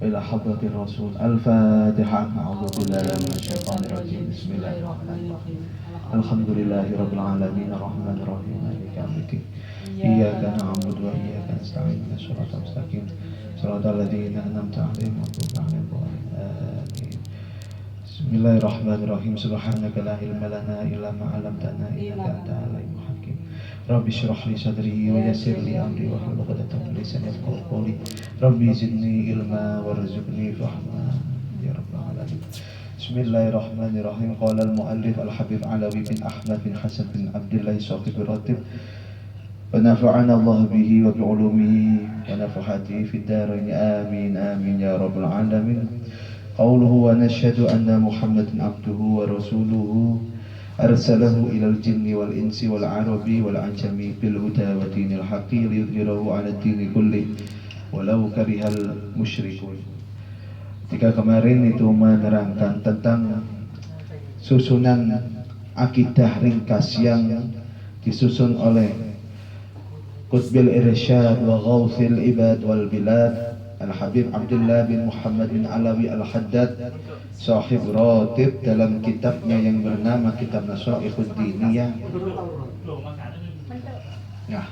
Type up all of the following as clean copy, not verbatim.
إلى حضرة الرسول. الفاتحة. أعوذ بالله من الشيطان الرجيم. بسم الله الرحمن الرحيم. الحمد لله رب العالمين الرحمن الرحيم مالك يوم الدين إياك نعبد وإياك نستعين اهدنا الصراط المستقيم صراط الذين أنعمت عليهم غير المغضوب عليهم ولا الضالين. بسم الله الرحمن الرحيم. سبحانك لا علم لنا إلا ما علمتنا إنك أنت العليم الحكيم. رب اشرح لي صدري ويسر لي أمري واحلل عقدة من لساني يفقهوا قولي. ربي زدني علما وارزقني فهما يا رب العالمين. بسم الله الرحمن الرحيم. قال المؤلف الحبيب علوي بن أحمد بن حسن بن عبد الله صاحب الراتب ونفعنا الله به وبعلومه ونفحاته في الدارين آمين آمين يا رب العالمين. قوله ونشهد أن محمد عبده ورسوله أرسله إلى الجن والإنس والعرب والعجم بالهدى ودين الحق ليظهره على الدين كله walau karihal musyrikun. Ketika kemarin itu menerangkan tentang susunan akidah ringkas yang disusun oleh Qutbil Irsyad wa Ghawthil Ibad wal Bilad Al-Habib Abdullah bin Muhammad bin Alawi Al-Haddad Sahib Ratib dalam kitabnya yang bernama Kitab Nasaikhud Diniyah. Nah,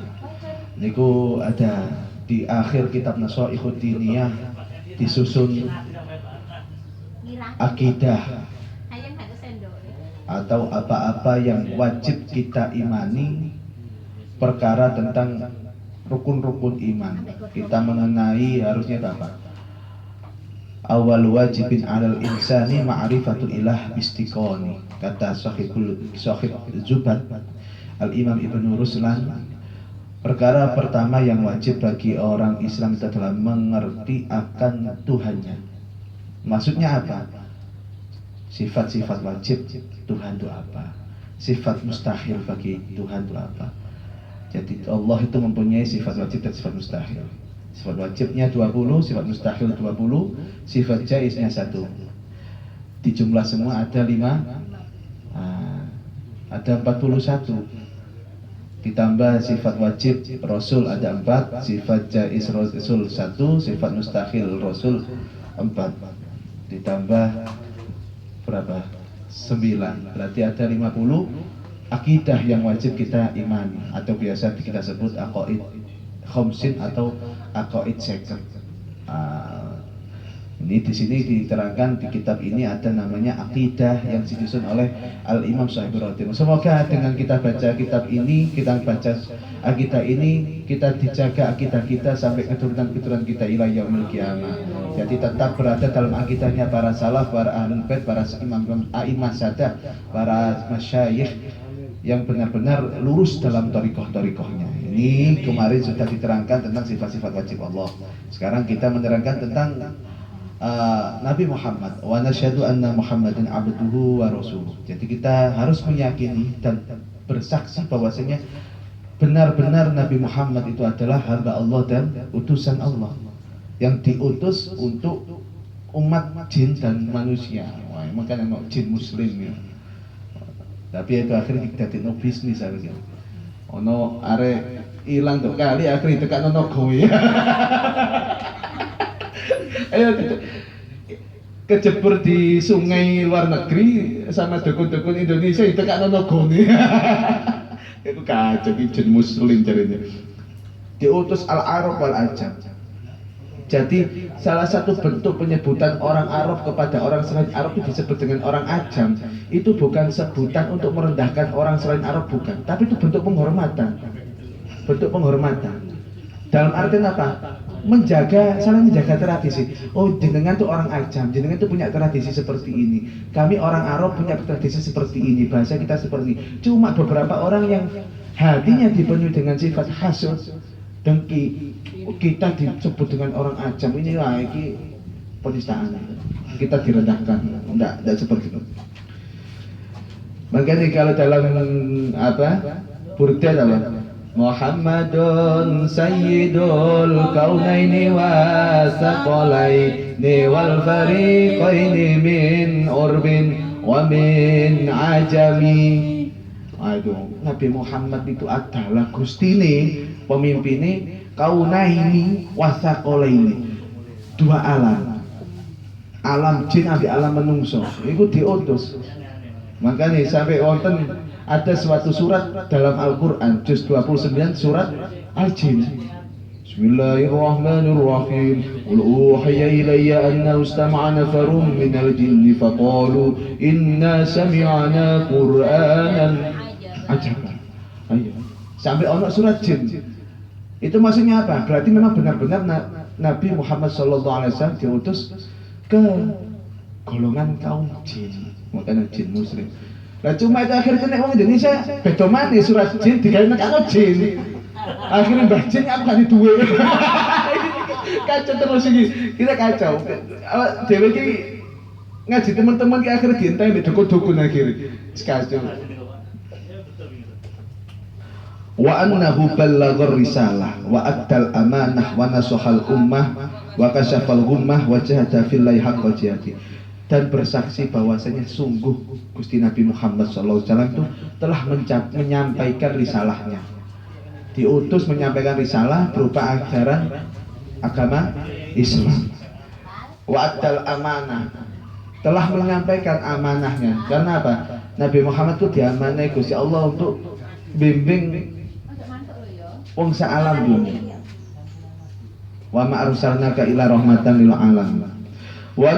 niku ada di akhir kitab Nasaikhud Diniyah disusun akidah atau apa-apa yang wajib kita imani, perkara tentang rukun-rukun iman. Kita mengenai harusnya apa? Awal wajibin alal insani ma'rifatul ilah bistiqoni, kata Sahib Zubat Al-Imam Ibn Ruslan. Perkara pertama yang wajib bagi orang Islam itu adalah mengerti akan Tuhannya. Maksudnya apa? Sifat-sifat wajib Tuhan itu apa? Sifat mustahil bagi Tuhan itu apa? Jadi Allah itu mempunyai sifat wajib dan sifat mustahil. Sifat wajibnya 20, sifat mustahil 20, sifat jaiznya 1. Di jumlah semua ada 5, ada 41. Ditambah sifat wajib Rasul ada 4, sifat jaiz Rasul 1, sifat mustahil Rasul 4. Ditambah berapa? 9. Berarti ada 50 akidah yang wajib kita imani, atau biasa kita sebut aqaid khamsin atau aqaid second. Ini di sini diterangkan di kitab ini ada namanya akidah yang disusun oleh Al-Imam Sahibur Ratib. Semoga dengan kita baca kitab ini, kita baca akidah ini, kita dijaga akidah kita sampai keturunan-keturunan kita ila yaumil qiyamah. Jadi tetap berada dalam akidahnya para salaf, para ahlul bait, para imam a'imah sadah, para masyayikh yang benar-benar lurus dalam thariqah-thariqahnya. Ini kemarin sudah diterangkan tentang sifat-sifat wajib Allah. Sekarang kita menerangkan tentang Nabi Muhammad. Wa nasyhadu anna Muhammadan abduhu wa rasuluh. Jadi kita harus meyakini dan bersaksi bahwasanya benar-benar Nabi Muhammad itu adalah hamba Allah dan utusan Allah yang diutus untuk umat jin dan manusia. Wah, makanya no jin muslim ya. Tapi itu akhirnya kita no bisnis akhirnya. Ono are ilang tuh kali akhirnya tekan no kowe. Ayo kejebur di sungai luar negeri sama dukun-dukun Indonesia itu kan nogone. Itu kacau jin muslim jadinya. Diutus al-Arab wal Ajam. Jadi salah satu bentuk penyebutan orang Arab kepada orang selain Arab itu disebut dengan orang Ajam. Itu bukan sebutan untuk merendahkan orang selain Arab, bukan, tapi itu bentuk penghormatan. Bentuk penghormatan. Dalam artian apa? Saling menjaga tradisi. Oh, jenengan tuh orang Ajam, jenengan tuh punya tradisi seperti ini. Kami orang Arab punya tradisi seperti ini, bahasa kita seperti ini. Cuma beberapa orang yang hatinya dipenuhi dengan sifat hasud, dengki, kita disebut dengan orang Ajam. Ini lagi penistaan. Kita direndahkan. Enggak seperti itu. Makanya kalau dalam Burda dalam Muhammadun sayyidul kaunaini wa saqalaini wal fariqaini min urbin wa min ajami. Aduh, Nabi Muhammad itu adalah gustine, pemimpinnya kaunaini wa saqalaini, dua alam. alam jin ambil alam menungso iku diutus. Makanya sampai wonten ada suatu surat dalam Al-Qur'an juz 29 surat Al-Jin. Bismillahirrahmanirrahim. Qul uhiya ilayya annahu istama'a nafarun minal jinni faqalu inna sami'na Qur'anan ajaba. Ayo. Sampai ono surat jin. Itu maksudnya apa? Berarti memang benar-benar Nabi Muhammad SAW diutus ke golongan kaum jin, makanya jin muslim. Lah cuma itu akhirnya kena orang Indonesia beda mana surat jin digawe nek aku jin. Akhirnya mbah jin aku gak duwe. Kacau terus iki. Kita kacau. Dhewe iki ngaji teman-teman ki akhirnya dientai mbek dukun-dukun akhirnya. Kacau. Wa annahu ballaghar risalah wa addal amanah wa nasahal ummah wa kasyafal ghummah wa jahada fillahi haqqa jihadi. Dan bersaksi bahwasanya sungguh Gusti Nabi Muhammad SAW itu telah menyampaikan risalahnya, diutus menyampaikan risalah berupa ajaran agama Islam. Wa addal amanah, telah menyampaikan amanahnya. Karena apa? Nabi Muhammad itu diamanai Gusti Allah untuk bimbing wong sa'alam bumi. Wa ma arsalnaka ila rahmatan lil alamin. Wa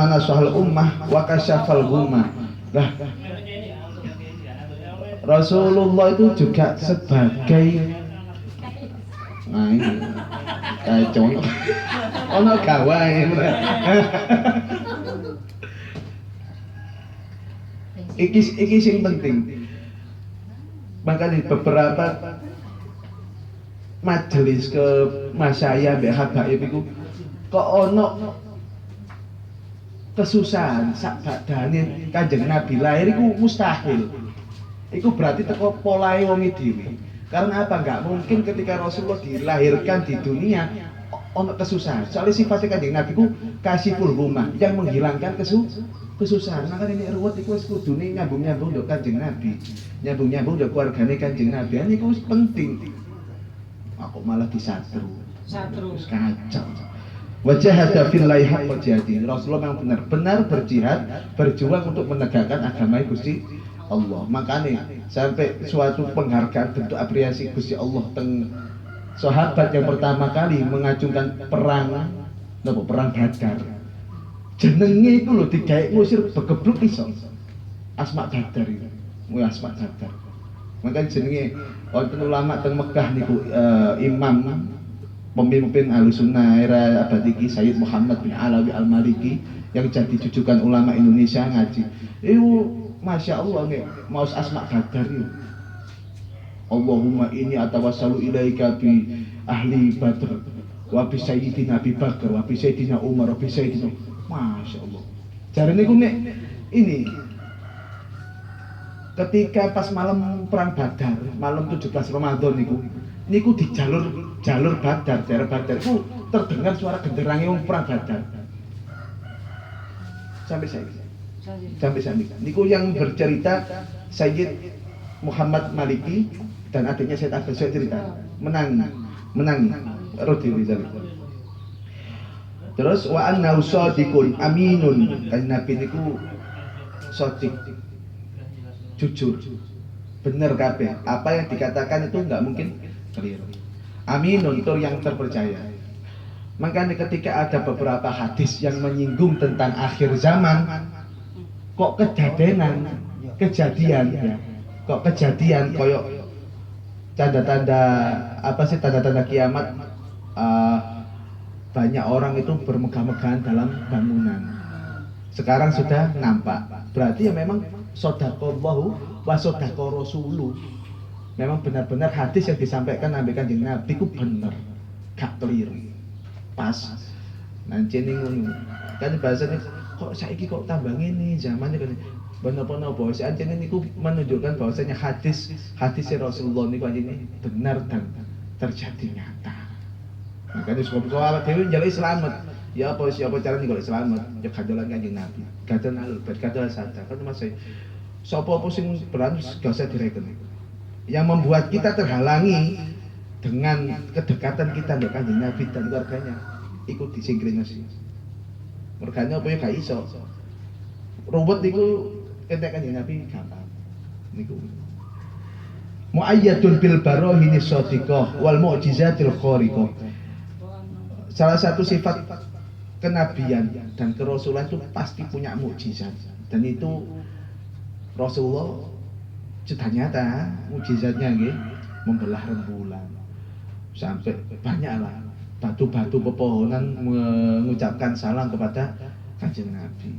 nasahal ummah wa kasyafal ghummah. Nah, Rasulullah itu juga sebagai ini kacau. Ono gawae. Iki sing penting. Makanya beberapa majelis ke masyayikh mbek habaib iku kok ono kesusahan sak badane Kanjeng Nabi lahir iku mustahil. Iku berarti teko polahe wong dhewe. Karena apa? Enggak mungkin ketika Rasulullah dilahirkan di dunia ono kesusahan. Soalnya sifatnya Kanjeng Nabi ku kasiful ghummah, yang menghilangkan kesusahan. Maka ini ruwet iku wis kudune nyambung-nyambung ndok Kanjeng Nabi. Nyambung-nyambung ndok keluargane Kanjeng Nabi. Ini ku penting. Aku malah disatru. Kacau. Wajahada fillahi haqqa jihadi. Rasulullah memang benar-benar berjihad, berjuang untuk menegakkan agama Gusti Allah. Makanya sampai suatu penghargaan bentuk apresiasi Gusti Allah teng sahabat yang pertama kali mengacungkan perang Badar. Jenenge iku lho digawe ngusir begebluk iso. Asma Badar itu. Asma Badar. Makanya jenenge wonten ulama teng Mekah niku imam pemimpin Ahlussunnah era abad iki Sayyid Muhammad bin Alawi Al-Maliki yang jadi jujukan ulama Indonesia ngaji. Masya Allah nih, maus asma Badar itu. Allahumma inni atawassalu ilaika bi ahli Badr wa bi sayyidina Abi Bakar wa bi sayyidina Umar wa bi sayyidina. Masya Allah. Jarane ku nek ini ketika pas malam perang Badar, malam 17 Ramadan niku di jalur Badar, daerah Badar itu terdengar suara genderangnya wong perang Badar. Sampai saya niku yang bercerita Sayyid Muhammad Maliki dan adiknya Sayyid Abdul Syed cerita menang Rodi Rizal. Terus wa annahu shadiqun aminun, kan Nabi niku shadiq, jujur, bener kabeh, apa yang dikatakan itu enggak mungkin keliru. Aminun itu yang terpercaya. Makanya ketika ada beberapa hadis yang menyinggung tentang akhir zaman, kok kejadian koyok tanda-tanda apa sih, tanda-tanda kiamat, banyak orang itu bermegah-megahan dalam bangunan. Sekarang sudah nampak. Berarti ya memang sodaqallahu wa sodaqar rasuluh. Memang benar-benar hadis yang disampaikan Kanjeng Nabi ku bener, gak keliru, pas. Nanti ini kan bahasanya kok saiki kok tambah ngene zamannya kan bener-bener anjene niku menunjukkan bahwasanya hadis Rasulullah niku anjene benar dan terjadi nyata. Makanya suka-suka awak dhewe njaluk selamat. Ya apa carane golek selamat? Ya gadolan Kanjeng Nabi. Gadolan albat, gadolan sadar. Kan Mas sapa apa sing beran gak usah direken. Yang membuat kita terhalangi dengan kedekatan kita dengan Kanjeng Nabi dan keluarganya, ikut disingkring nasi. Mergane apa ya gak iso. Ruwet niku entek Kanjeng Nabi gampang. Niku. Muayyadun bil barahinis shadiqah wal mu'jizatil khariqah. Salah satu sifat kenabian dan kerasulan itu pasti punya mukjizat, dan itu Rasulullah sudah nyata mukjizatnya nggih, membelah rembulan sampai banyaklah batu-batu pepohonan mengucapkan salam kepada Kanjeng Nabi.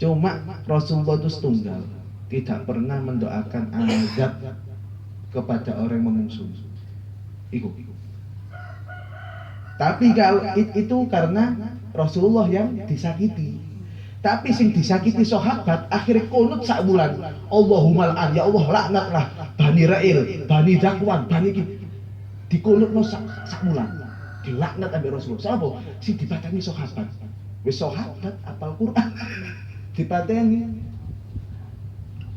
Cuma Rasulullah itu setunggal, tidak pernah mendoakan azab kepada orang yang memusuhi. Iku. Tapi kalau itu karena Rasulullah yang disakiti. Tapi sing disakiti sahabat akhirnya kunut sak bulan. Allahumma la'an, ya Allah laknatlah Bani Ra'il, Bani Zakwan, Bani dikunutno sak bulan. Dilaknat ambek Rasulullah. Sapa? Sing dipateni sahabat. Wis sahabat apal Quran. Dipateni.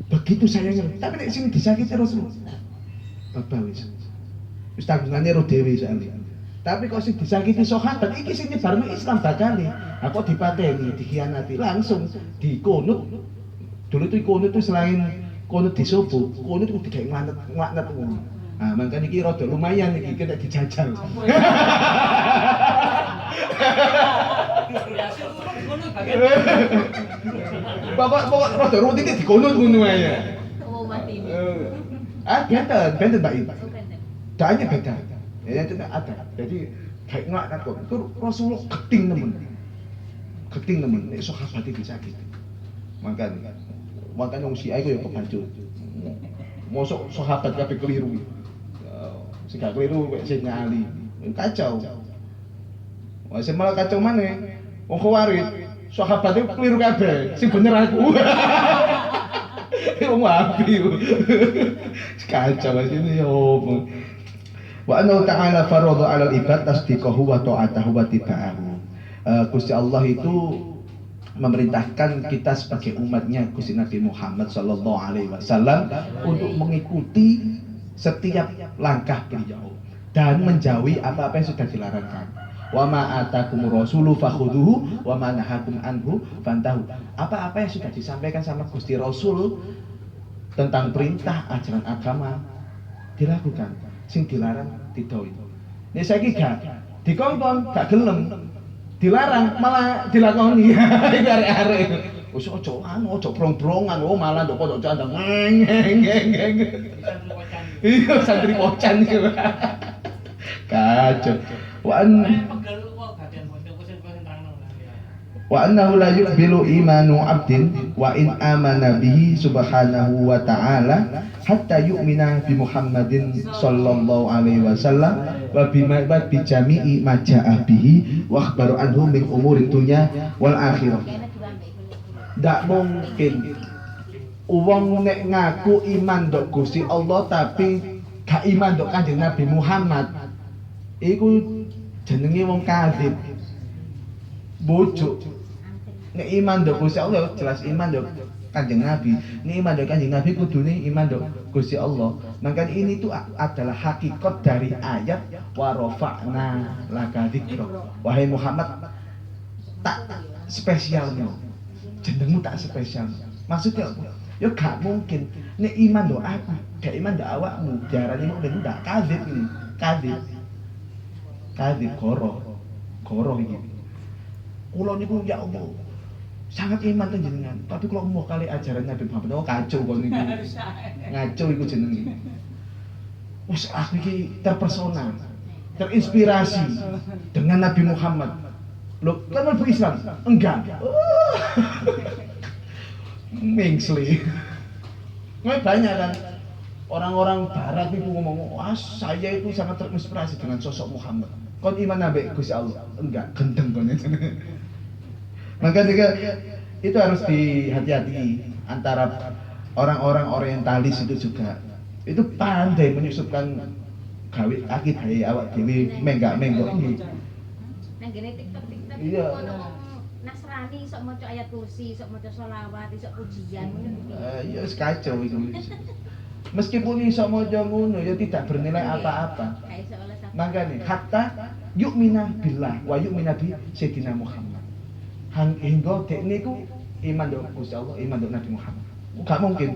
Begitu sayangnya. Tapi nek sing disakiti Rasulullah. Bapak wis tanggungane ro dhewe soalnya. Tapi kok sing disakiti sahabat iki sing nyebarno Islam bakale. Aku dipateni, dikhianati, langsung dikunut. Dulu tuh kunut itu selain kunut disubuh, kunut itu tidak ngelaknat ngono. Nah, makanya iki rada lumayan iki kena dijajal. Pokok rada rutin iki dikunut ngono ae. Oh, mati. Benten Mbak Ibu. Doanya beda. Ya itu ada. Jadi kayak ngelaknat kok. Itu Rasulullah keting nemen. Nek sahabat iki sakit. Makanya wong Syiah iku ya kebancut. Mosok sahabat kabeh keliru. Sing gak keliru sing Ali. Kacau. Wah, sing malah kacau maneh. Wong Khawarij, sahabat itu keliru kabeh. Sing bener aku. Wong api. Kacau ini ya opo. Wa anna ta'ala faradha 'alal ibad tasdiqahu wa ta'atahu wa tiba'ahu. Gusti Allah itu memerintahkan kita sebagai umatnya Gusti Nabi Muhammad sallallahu alaihi wasallam untuk mengikuti setiap langkah beliau dan menjauhi apa-apa yang sudah dilarangkan. Wa ma atakumur rasulu fakhuduhu wa ma nahakum anhu fantahu. Apa-apa yang sudah disampaikan sama Gusti Rasul tentang perintah ajaran agama dilakukan, sing dilarang didoi. Nek saiki gak dikongkon gak gelem, dilarang malah dilakoni. Iki arek-arek. Wis ojo brong-brongan, malah ndok kok candang ngeng. Iya santri pocan iki. Kacau. Wa annahu la yuqbilu imanu 'abdin wa in amana bihi subhanahu wa ta'ala hatta yu'mina bi Muhammadin sallallahu alaihi wasallam wa bima bi jami'i ma ja'a bihi wa akhbaru anhu min umuri dunya wal akhirah. Ndak mungkin wong nek ngaku iman ndok Gusti Allah tapi gak iman ndok Kanjeng Nabi Muhammad. Iku jenenge wong kadzib. Bojo. Nek iman ndok Gusti Allah jelas iman ndok Kanjeng Nabi. Nek iman ndok Kanjeng Nabi kudune iman ndok Gusti Allah. Maka ini tuh adalah hakikat dari ayat wa rafa'na laka dzikra. Wahai Muhammad, tak spesialnya. Jenengmu tak spesial. Maksudnya apa? Ya gak mungkin nek iman ndok aku, gak iman ndok awakmu. Diarani mukmin ndak kadzib ini. Kadzib goroh iki. Kula niku ya Allah sangat iman ten jenengan, tapi kalau mau kali ajaran Nabi Muhammad kacau kon niku. Ngaco iku jenenge. Wes aku iki terpersona, terinspirasi dengan Nabi Muhammad. Loh, kan mau Islam? Enggak. Mengsli. Nggak banyak kan orang-orang barat itu ngomong, wah saya itu sangat terinspirasi dengan sosok Muhammad. Kon iman Nabi Gusti Allah? Enggak, gendeng kon itu. Maka juga itu harus dihati-hati antara orang-orang orientalis itu juga. Itu pandai menyusupkan gawe akidah awak dhewe menggak-menggok iki. Nang ngene TikTok Iya. Nasrani sok maca ayat kursi, sok maca selawat, sok pujian ngono. Iya wis kacau itu. Meskipun iso maca ngono ya tidak bernilai apa-apa. Makanya hatta yu'mina billah wa yu'mina bi Sayyidina Muhammad. hingga dek niku iman dengan Gusti Allah, iman dengan Nabi Muhammad. Gak mungkin.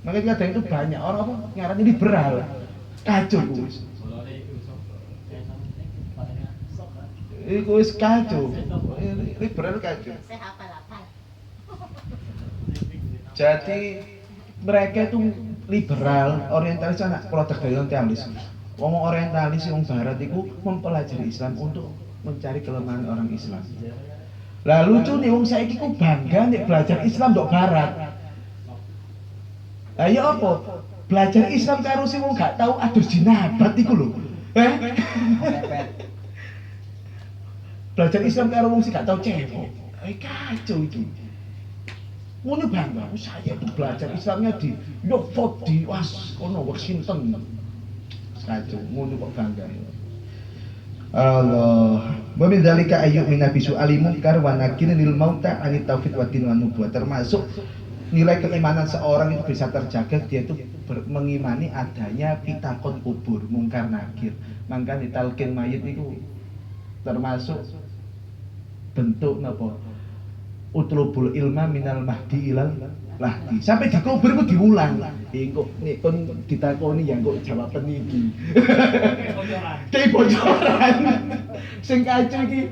Makanya kadang itu banyak orang apa ngarani liberal. Kacau wis. Iku wis kacau. Liberal kacau. Saya hafal-hafal. Jadi mereka itu liberal, orientalis anak produk dari orientalis. Ngomong orientalis wong barat itu mempelajari Islam untuk mencari kelemahan orang Islam. Lah lucu nih wong saiki ku bangga nek belajar Islam ndok barat. Lah ya apa? Belajar Islam karo sing wong gak tau adus jinabat iku lho. Belajar Islam karo wong sing gak tau cewek. Kacau iki. Ngono bangga, saya itu belajar Islamnya di Oxford di Washington. Kacau, ngono kok bangga. Allah. Wa min dzalika ayyumin nabi su'ali munkar wa nakirin lil mauta anit tauhid wa din wa nubuwah. Termasuk nilai keimanan seorang itu bisa terjaga dia itu mengimani adanya pitakon kubur, mungkar nakir. Mangkane talqin mayit itu termasuk bentuk napa? Utlubul ilma minal mahdi ilal lahdi. Sampai di kubur itu diulang. Engko nek kon ditakoni ya engko jawaban iki. Kayak bocoran. Sing kacau iki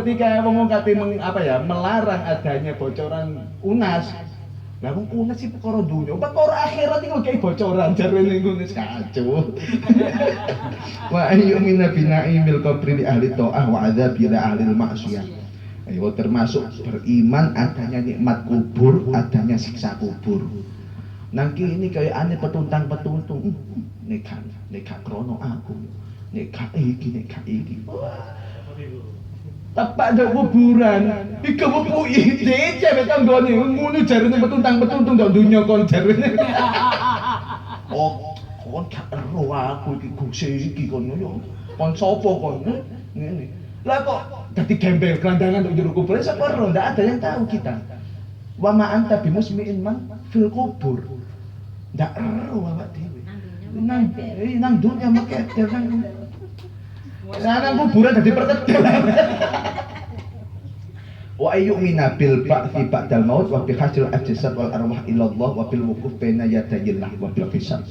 ketika wong kate melarang adanya bocoran UNAS. Lah wong UNAS iki perkara dunya, perkara akhirat iki kayak bocoran jarene ngono kacau. Wa ayyumina binaimil qabri li ahli ta'ah wa adzabi li ahli maksiyah. Ayo termasuk beriman adanya nikmat kubur, adanya siksa kubur. Nangki ini kayak aneh petuntang-petuntung. Neka krono aku. Neka iki. Tepak ada kuburan. Ika buku ide cewek kan gone ngono jarene petuntang-petuntung ndok dunya kon jarene. Oh, kon gak ero aku iki guse iki kon yo. Kon sapa kon? Ngene. Lah kok dadi gembel gelandangan untuk jero kubur, sapa ero, ndak ada yang tahu kita. Wa ma anta bimusmi'in man fil kubur. Ndak ero awak dhewe. Nang dunya mekedel nang. Nang kuburan dadi perkedel. Wa ayyumina bil ba'thi ba'dal maut wa bi hasil ajsad wal arwah ila Allah wa bil wuquf baina yadayillah wa bil hisab.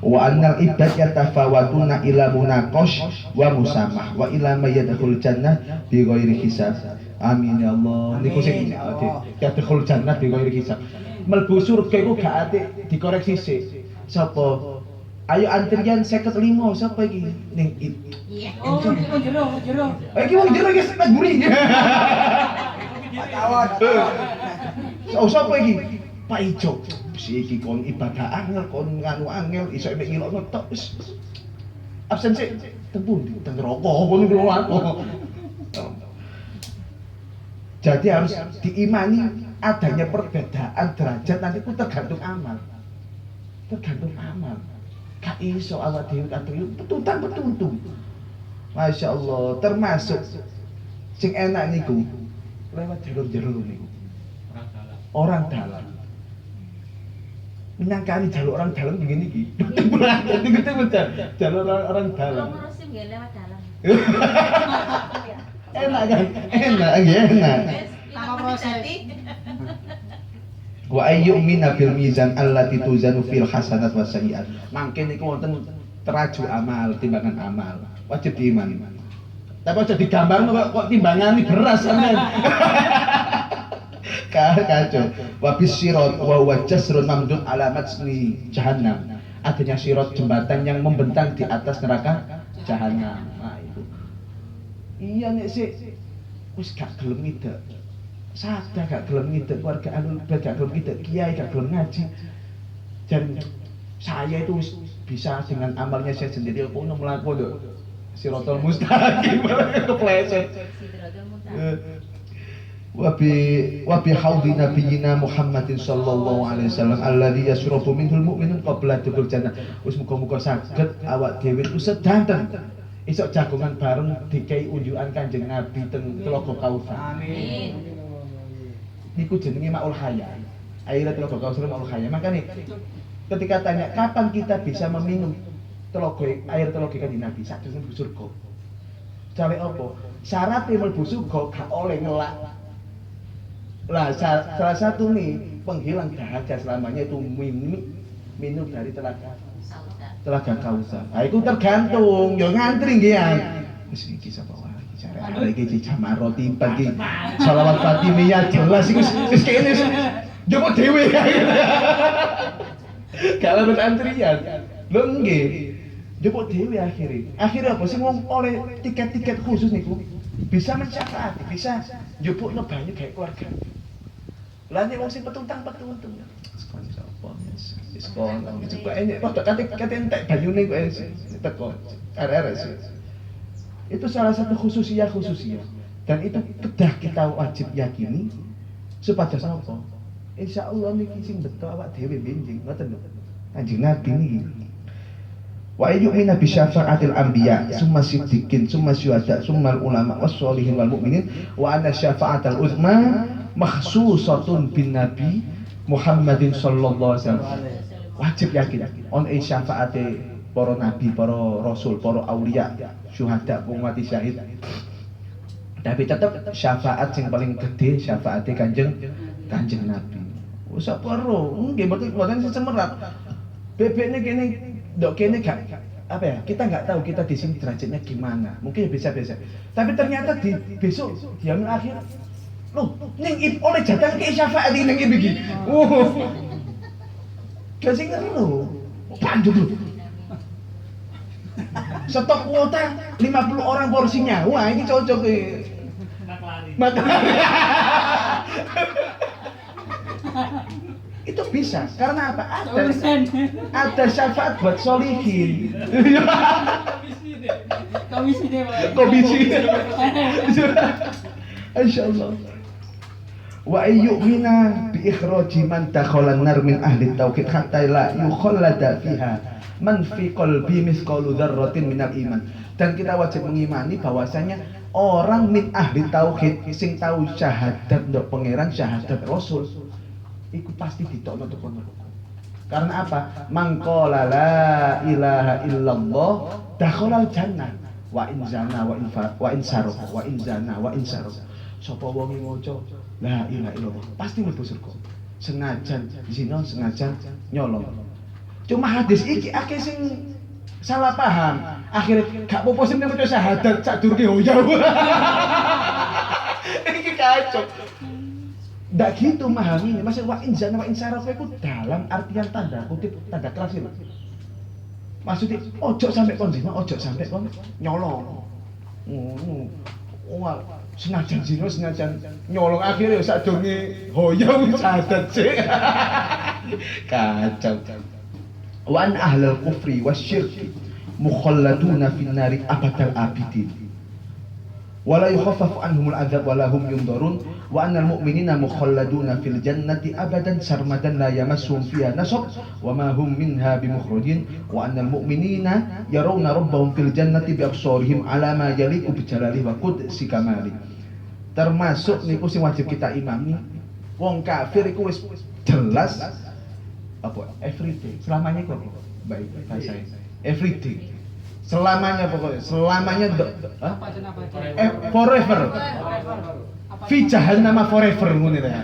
Wa annal ibad yatafawatuna ila munaqash wa musamah wa ila may yadkhul jannah bi ghairi hisab. Amin ya Allah. Niku sing yadkhul jannah bi ghairi hisab. Mlebu surga iku gak ate dikoreksi sik. Sapa? Ayo antrian 55 sapa iki? Ning Iya. Oh, jero. iki wong jero iki sak buri. Oh sapa iki? Pak Ijo. Si iki kon ibadah angel, kon nganu angel, iso mek ngilokno tok wis. Absen sik, teng pundi? Teng neraka kon ngono aku. Jadi harus diimani adanya perbedaan derajat nanti itu tergantung amal. Tergantung amal. Gak iso awak dhewe kadang petuntung. Masya Allah, termasuk sing enak niku lewat jalur-jalur niku. Orang dalam. Menyangkani jalur orang dalam begini iki. Betul-betul jalur orang dalam. Kalau ngurusin nggak lewat dalam. Enak kan? Enak. Tanpa proses. Wa ayyumina bil mizan allati tuzanu fil hasanat was sayyi'at. Mangke niku wonten teraju amal, timbangan amal. Wajib diimani. Tapi aja digambar kok timbangane beras sampean. Kacau. Wa bisirat wa huwa jasrun mamdud alamat sni jahannam. Adanya sirat jembatan yang membentang di atas neraka jahannam. Nah itu. Iya nek sik wis gak gelem ngidek. Sadar gak gelem ngidek keluarga alul bait gak gelem ngidek kiai gak gelem ngaji. Dan saya itu bisa dengan amalnya saya sendiri aku melaku lho. Siratal mustaqim kepleset. Sidratul Muntaha. Wa bi haudi nabiyina Muhammadin sallallahu alaihi wasallam alladzi yashrabu minhul mu'minun qabla dukhul jannah. Wis muga-muga saged awak dhewe ku sedanten isok jagongan bareng dikai unjukan Kanjeng Nabi teng Tlaga Kautsar. Amin. Niku jenenge Maul Haya. Aire Tlaga Kautsar Maul Haya. Makanya ketika tanya kapan kita bisa meminum air telaga Kanjeng Nabi sadurunge surga. Cale opo? Syaratnya mlebu surga gak oleh ngelak. Lah salah satu nih penghilang dahaga selamanya itu minum dari telaga Kautsar. Nah, itu tergantung, yo ngantri nggih ya. Wis iki sapa wae cara iki jamar roti pagi. Shalawat Fatimiyah jelas iku wis kene jopo dhewe. Kalau men antrian. Lho nggih. Jopo dhewe akhirnya apa sih wong oleh tiket-tiket khusus niku bisa mencatat, bisa njupuk banyu kayak keluarga. Lah nek wong sing petutang sekon sapa sekon coba enek padha kate entek banyune kok teko arek-arek sih. Itu salah satu khususiyah dan itu kedah kita wajib yakini supados apa? Insyaallah niki sing beto awak dhewe benjing ngoten lho. Kanjeng Nabi niki wa ayyumina bi syafa'atil anbiya summa siddiqin summa syuhada summa ulama was sholihin wal mu'minin wa anna syafa'atal uzma makhsusatun bin nabi Muhammadin sallallahu alaihi wasallam. Wajib yakin on syafaate para nabi, para rasul, para aulia, syuhada, mati syahid. Tapi tetap syafaat yang paling gede syafaate Kanjeng Nabi. Usah perlu, nggih mboten semerat. Bebekne kene ndok kene gak apa ya? Kita nggak tahu kita di sini derajatnya gimana. Mungkin biasa-biasa. Tapi ternyata di besok diambil akhir loh, ning oleh jatah ke syafaat ning iki. Kasih ngono. Panjang lho. Stok kuota 50 orang porsinya. Wah, ini cocok nih. Maklari. Itu bisa. Karena apa? Ada syafaat buat solihin. Komisi. Insyaallah. Wa ayyumina bi ikhraji man dakhalan nar min ahli tauhid hatta la yukhallada fiha man fi qalbi misqalu dzarratin minal iman. Dan kita wajib mengimani bahwasanya orang min ahli tauhid sing tahu syahadat ndok pangeran syahadat rasul iku pasti ditokno tekan neraka. Karena apa? Mangqala la ilaha illallah dakhalal jannah wa in zana wa in sarqa wa in zana wa in sarqa. Sapa wong maca la ilaha illallah pasti mlebu surga. Senajan zina, senajan nyolong. Cuma hadis iki akeh sing salah paham. Akhirnya gak apa-apa sing maca syahadat sadurunge hoya. Iki kacau. Ndak gitu memahami. Maksud wa in zana wa in sarqa itu dalam artian tanda kutip tanda klasik. Maksudnya ojo sampai kon zina, ojo sampai kon nyolong. Senajan zina, senajan nyolong akhirnya sadurunge hoya syahadat sih. Kacau. Wa an ahlul kufri wasyirki mukhalladuna fin nari abadal abidin. Wala yukhaffafu anhumul adzab wala hum yundarun wa annal mu'minina mukhalladuna fil jannati abadan sarmadan la yamassuhum fiha nasab wa ma hum minha bimukhrajin wa annal mu'minina yarawna rabbahum fil jannati bi absarihim ala ma yaliqu bi jalalihi wa qudsi kamali. Termasuk niku sing wajib kita imami wong kafir iku wis jelas apa everyday selamanya kok baik bahasa everyday selamanya pokoknya selamanya forever fi jahannam forever ngono ya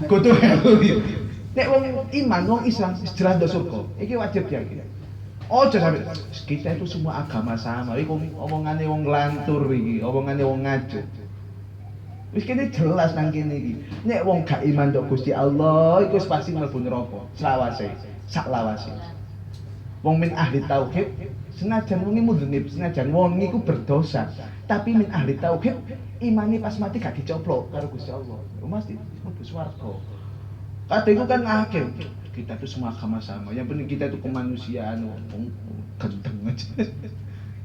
go to hell nek wong iman wong Islam jelas do surga iki wajib yakin ojo sampe kita itu semua agama sama iki omongane wong nglantur iki omongane wong ngajuk wis kene jelas nang kene iki nek wong gak iman tok Gusti Allah iku pasti mlebu neraka selawase sak lawase. Wong min ahli tauhid senajan wong mudznib senajan wong iku berdosa tapi min ahli tauhid imane pas mati gak dicoplok karo Gusti Allah mesti mlebu swarga. Kadang itu kan akhir kita itu semua agama sama yang penting kita itu kemanusiaan gendeng aja.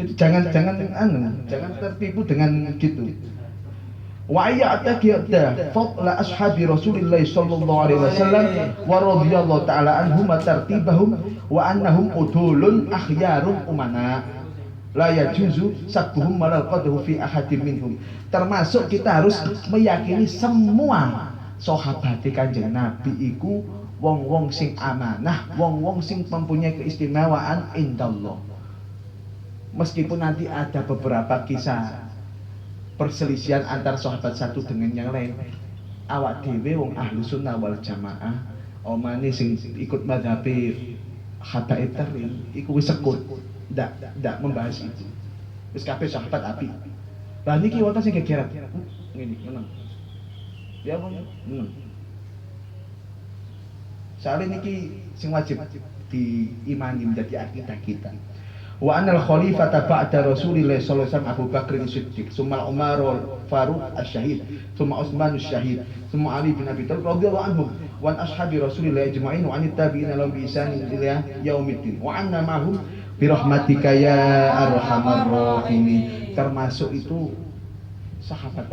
Itu jangan tertipu dengan gitu. Wa ya'taqida fadla ashabi Rasulillah sallallahu alaihi wasallam wa radhiyallahu ta'ala anhum tartibahum wa annahum udulun akhyarun umana la yajuzu sabbuhum malal qadhu fi ahadin minhum. Termasuk kita harus meyakini semua sahabat Kanjeng Nabi iku wong-wong sing amanah, wong-wong sing mempunyai keistimewaan indallah. Meskipun nanti ada beberapa kisah perselisihan antar sahabat satu dengan yang lain, awak dhewe wong ahlu sunnah wal jamaah omane sing ikut madhabe habaib tarim iku wis sekut ndak membahas itu. Wis kabeh sahabat api. Lah niki wonten sing gegeran. Ngene, meneng. Ya meneng. Soalnya niki sing wajib diimani menjadi akidah kita. Wa anal khalifata ba'da Rasulillah sallallahu alaihi wasallam Abu Bakr As-Siddiq, summa Umar Faruq Asy-Syahid, summa Utsman Asy-Syahid, summa Ali bin Abi Thalib radhiyallahu anhum wa an ashabi Rasulillah ajma'in wa anit tabi'ina lahum bi ihsan ila yaumiddin wa anna ma'hum bi rahmatika ya arhamar rahimin. Termasuk itu sahabat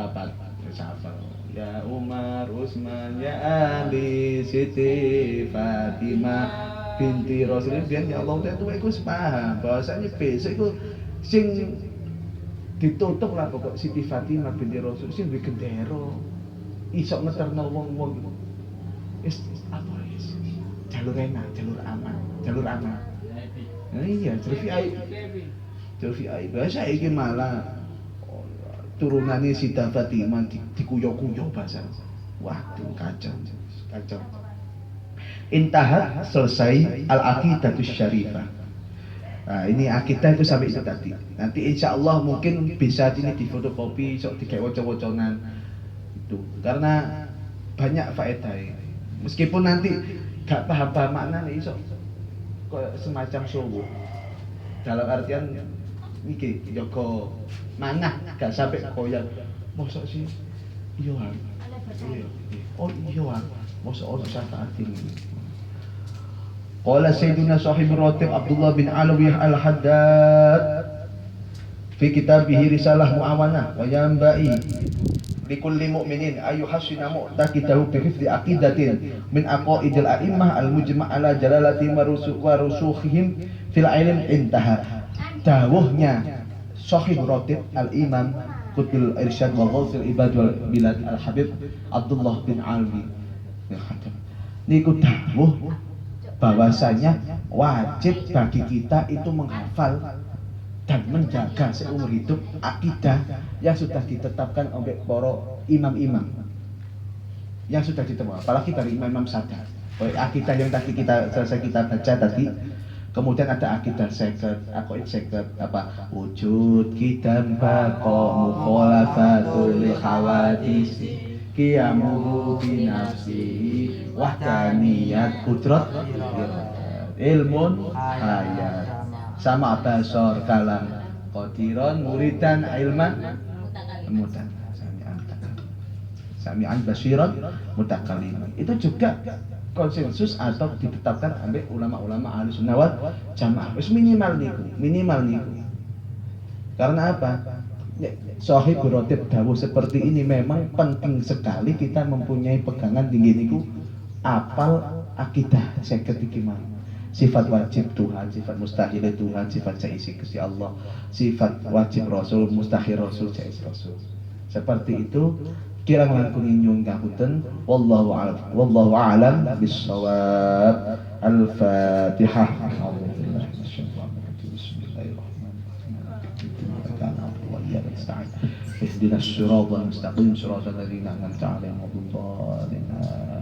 ya Umar, Utsman, ya Ali, Siti Fatimah binti Rasulullah biyen ya Allah itu iku paham bahwasanya besok iku sing ditutup lah pokok Siti Fatimah binti Rasul sing duwe gendera iso ngeterno wong-wong iku wis apa wis jalur enak, jalur aman. Nah, iya, jalur VIP. Bahasa iki malah turunannya Siti Fatimah dikuyo-kuyo bahasa. Waduh, kacau. Intahat selesai al-aqidatus syarifah. Nah, ini akidah itu sampai itu tadi. Nanti insya Allah mungkin bisa ini di fotokopi, sok dikai wocon-woconan itu. Karena banyak faedah. Meskipun nanti gak paham maknanya, sok semacam sowo. Dalam artian iki Joko manah gak sampai koyak. Mosok sih iya. Oh iya. Mosok ono syafaat ini. Qala Sayyiduna Sahib Ratib Abdullah bin Alawiyah Al-Haddad fi kitabih Risalah Mu'awanah wa yanba'i likulli mu'minin ayyuhassina mu'taqidahu bi hifdzi aqidatin min aqaidil a'immah al-mujma' ala jalalati wa rusukhihim fil ilm intaha. Dawuhnya Sahib Ratib Al-Imam Qutbul Irsyad wa Ghawthul Ibad wal Bilad Al-Habib Abdullah bin Alwi niku dawuh bahwasanya wajib bagi kita itu menghafal dan menjaga seumur hidup akidah yang sudah ditetapkan oleh para imam-imam yang sudah ditetapkan, apalagi dari imam-imam sadar. Akidah yang tadi kita selesai kita baca tadi, kemudian ada akidah seket, aqaid seket, apa wujud kidam baqa mukhalafatul khawadis qiyamuhu bi nafsihi wahdaniyat qudrat ilmun hayat sama basor kalam qadiron muridan ilman mutan sami'an basiran mutakalliman. Itu juga konsensus atau ditetapkan oleh ulama-ulama Ahlussunnah wal Jamaah. Wis minimal niku. Karena apa? Sahib Ratib dawuh seperti ini memang penting sekali kita mempunyai pegangan tinggi niku apal akidah seket iki mau. Sifat wajib Tuhan, sifat mustahil Tuhan, sifat jaisi Gusti Allah, sifat wajib Rasul, mustahil Rasul, jais Rasul. Seperti itu kirang langkung nyuwun ngapunten wallahu a'lam bis-shawab. Al-Fatihah. اهدنا الصراط المستقيم صراط الذين أنعمت عليهم غير المغضوب عليهم